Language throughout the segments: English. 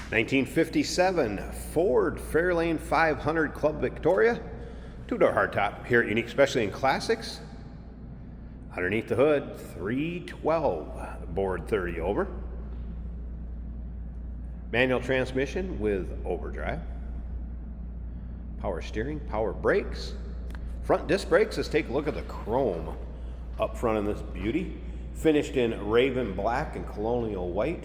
1957 Ford Fairlane 500 Club Victoria. Two-door hardtop here at Unique, especially in classics. Underneath the hood, 312 board 30 over. Manual transmission with overdrive. Power steering, power brakes. Front disc brakes. Let's take a look at the chrome up front in this beauty. Finished in raven black and colonial white.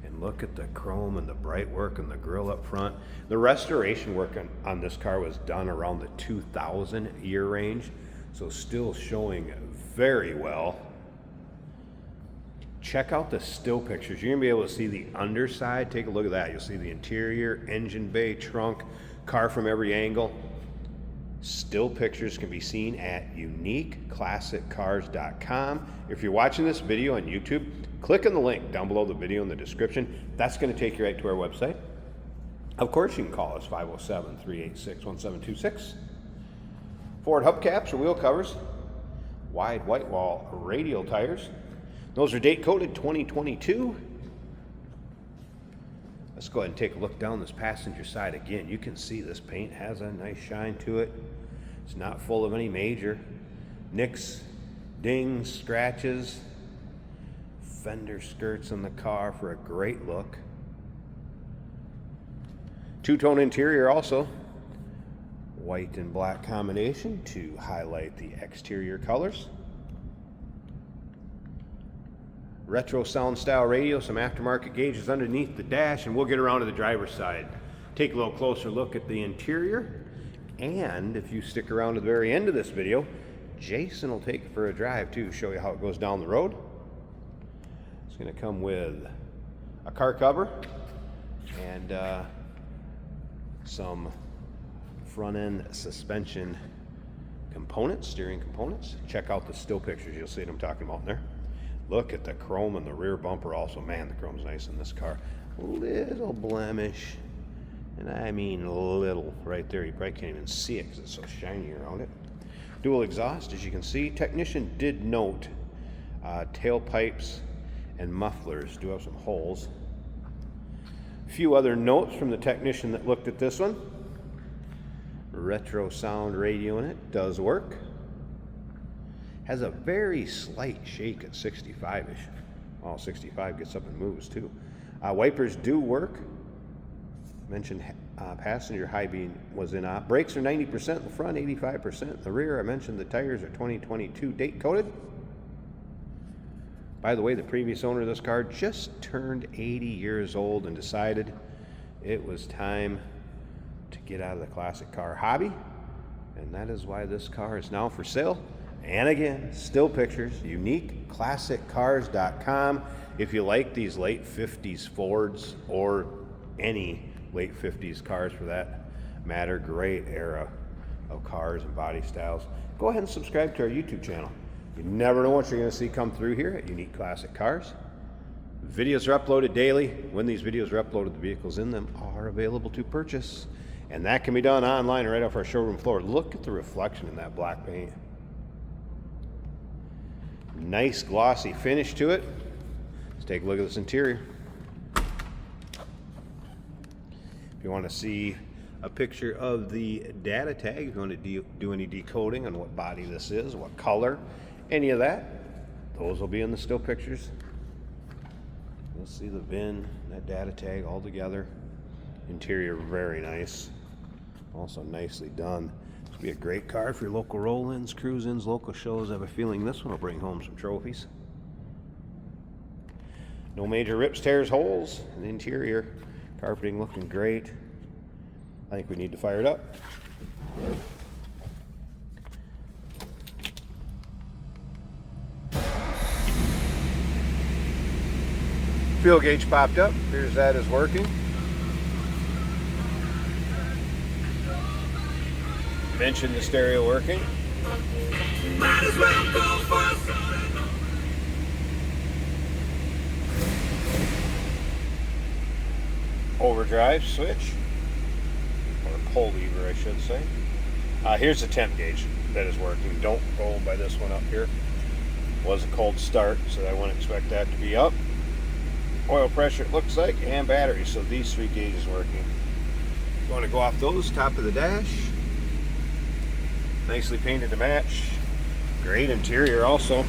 And look at the chrome and the bright work and the grille up front. The restoration work on this car was done around the 2000 year range, so still showing very well. Check out the still pictures. You're gonna be able to see the underside. Take a look at that. You'll see the interior, engine bay, trunk, car from every angle. Still pictures can be seen at uniqueclassiccars.com. If you're watching this video on YouTube, click on the link down below the video in the description. That's going to take you right to our website. Of course, you can call us 507-386-1726. Ford hubcaps or wheel covers. Wide white wall radial tires. Those are date coded 2022. Let's go ahead and take a look down this passenger side again. You can see this paint has a nice shine to it. It's not full of any major nicks, dings, scratches. Fender skirts on the car for a great look. Two-tone interior also. White and black combination to highlight the exterior colors. Retro sound style radio, some aftermarket gauges underneath the dash, and we'll get around to the driver's side. Take a little closer look at the interior, and if you stick around to the very end of this video, Jason will take it for a drive too, show you how it goes down the road. It's going to come with a car cover and some front end suspension components, steering components. Check out the still pictures, you'll see what I'm talking about in there. Look at the chrome in the rear bumper also. Man, the chrome's nice in this car. Little blemish, and I mean little right there. You probably can't even see it because it's so shiny around it. Dual exhaust, as you can see. Technician did note tailpipes and mufflers do have some holes. A few other notes from the technician that looked at this one. Retro sound radio in it, does work. Has a very slight shake at 65-ish. Well, 65 gets up and moves too. Wipers do work. Mentioned passenger high beam was in op. Brakes are 90% in the front, 85% in the rear. I mentioned the tires are 2022 date coded. By the way, the previous owner of this car just turned 80 years old and decided it was time to get out of the classic car hobby. And that is why this car is now for sale. And again, still pictures, uniqueclassiccars.com. If you like these late 50s Fords or any late 50s cars for that matter, great era of cars and body styles, go ahead and subscribe to our YouTube channel. You never know what you're going to see come through here at Unique Classic Cars. Videos are uploaded daily. When these videos are uploaded, the vehicles in them are available to purchase. And that can be done online right off our showroom floor. Look at the reflection in that black paint. Nice glossy finish to it. Let's take a look at this interior. If you want to see a picture of the data tag, if you want to do any decoding on what body this is, what color, any of that, those will be in the still pictures. You'll see the VIN, that data tag all together. Interior very nice. Also nicely done. This will be a great car for your local roll-ins, cruise-ins, local shows. I have a feeling this one will bring home some trophies. No major rips, tears, holes in the interior. Carpeting looking great. I think we need to fire it up. Fuel gauge popped up. Here's that is working. Mentioned the stereo working. Might as well go for overdrive switch, or pull lever I should say. Here's the temp gauge that is working. Don't go by this one up here. Was a cold start, so I wouldn't expect that to be up. oil pressure, it looks like, and battery. So these 3 gauges working. Going to go off those, top of the dash. Nicely painted to match. Great interior also.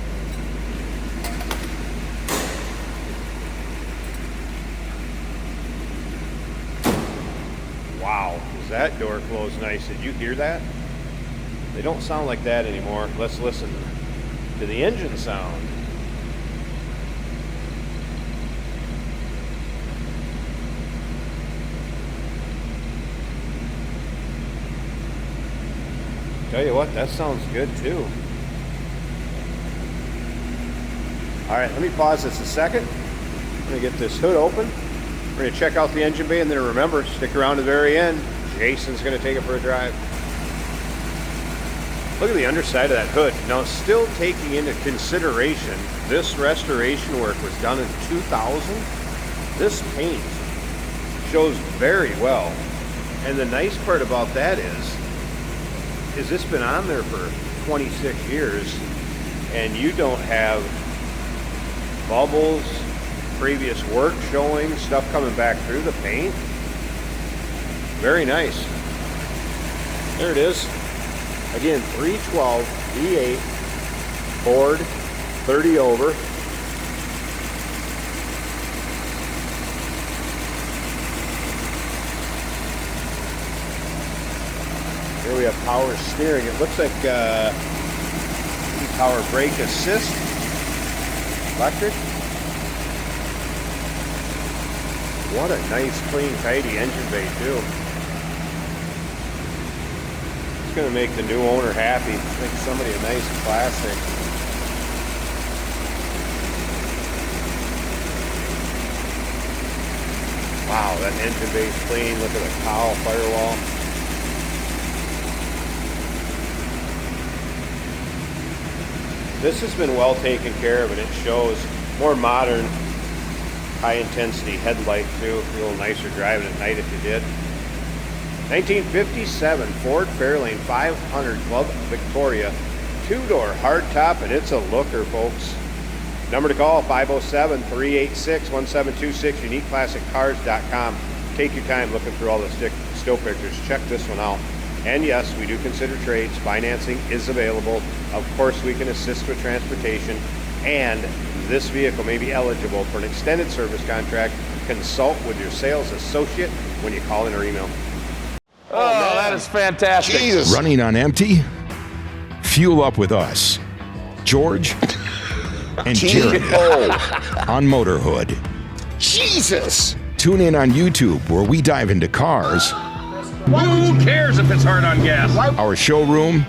Wow, does that door close nice? Did you hear that? They don't sound like that anymore. Let's listen to the engine sound. Tell you what, that sounds good too. All right, let me pause this a second. I'm gonna get this hood open. We're gonna check out the engine bay, and then remember, stick around to the very end. Jason's gonna take it for a drive. Look at the underside of that hood. Now, still taking into consideration, this restoration work was done in 2000. This paint shows very well. And the nice part about that is this been on there for 26 years, and you don't have bubbles, previous work showing, stuff coming back through the paint. Very nice. There it is. Again, 312 V8 Ford 30 over. Here we have power steering. It looks like power brake assist, electric. What a nice, clean, tidy engine bay too. It's going to make the new owner happy. Make somebody a nice classic. Wow, that engine bay's clean. Look at the cowl firewall. This has been well taken care of, and it shows more modern, high-intensity headlight too. A little nicer driving at night if you did. 1957 Ford Fairlane 500 Club Victoria, 2-door hardtop, and it's a looker, folks. Number to call, 507-386-1726, uniqueclassiccars.com. Take your time looking through all the still pictures. Check this one out. And yes, we do consider trades. Financing is available. Of course, we can assist with transportation. And this vehicle may be eligible for an extended service contract. Consult with your sales associate when you call in or email. Oh, that is fantastic. Jesus. Running on empty? Fuel up with us, George and Jeremy on Motorhood. Jesus. Tune in on YouTube where we dive into cars. Who cares if it's hard on gas? Our showroom.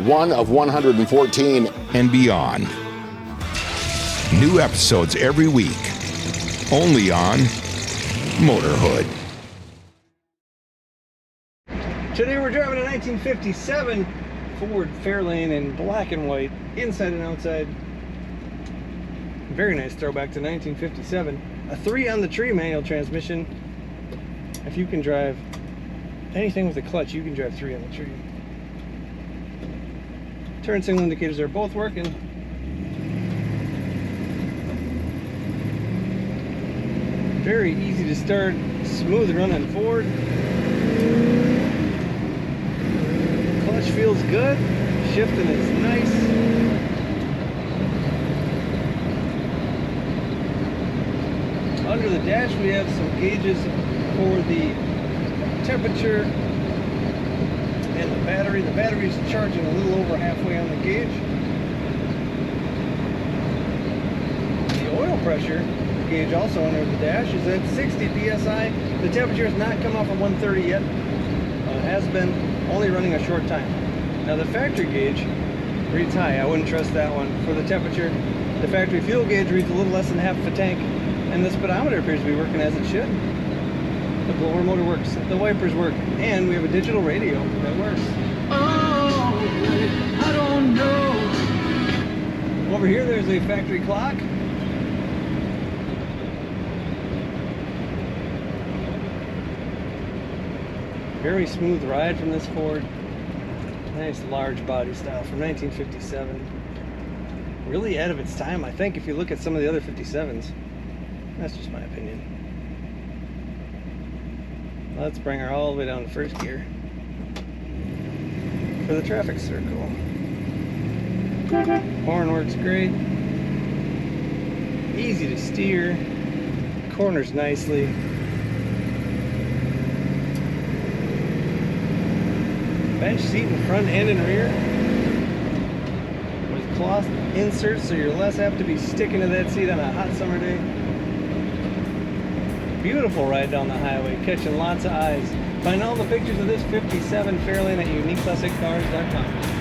One of 114. And beyond. New episodes every week. Only on Motorhood. Today we're driving a 1957 Ford Fairlane in black and white, inside and outside. Very nice throwback to 1957. A 3 on the tree manual transmission. If you can drive anything with a clutch, you can drive 3 on the tree. Turn signal indicators are both working. Very easy to start, smooth running Ford. Clutch feels good, shifting is nice. Under the dash we have some gauges for the temperature and the battery. The battery is charging a little over halfway on the gauge. The oil pressure gauge also under the dash is at 60 psi. The temperature has not come off at 130 yet. Has been only running a short time. Now the factory gauge reads high. I wouldn't trust that one for the temperature. The factory fuel gauge reads a little less than half a tank, and the speedometer appears to be working as it should. The blower motor works, the wipers work, and we have a digital radio that works. Oh, I don't know. Over here there's a factory clock. Very smooth ride from this Ford. Nice large body style from 1957. Really ahead of its time, I think, if you look at some of the other 57s. That's just my opinion. Let's bring her all the way down to first gear for the traffic circle. Horn works great. Easy to steer. Corners nicely. Bench seat in front and in rear with cloth inserts, so you're less apt to be sticking to that seat on a hot summer day. Beautiful ride down the highway, catching lots of eyes. Find all the pictures of this 57 Fairlane at uniqueclassiccars.com.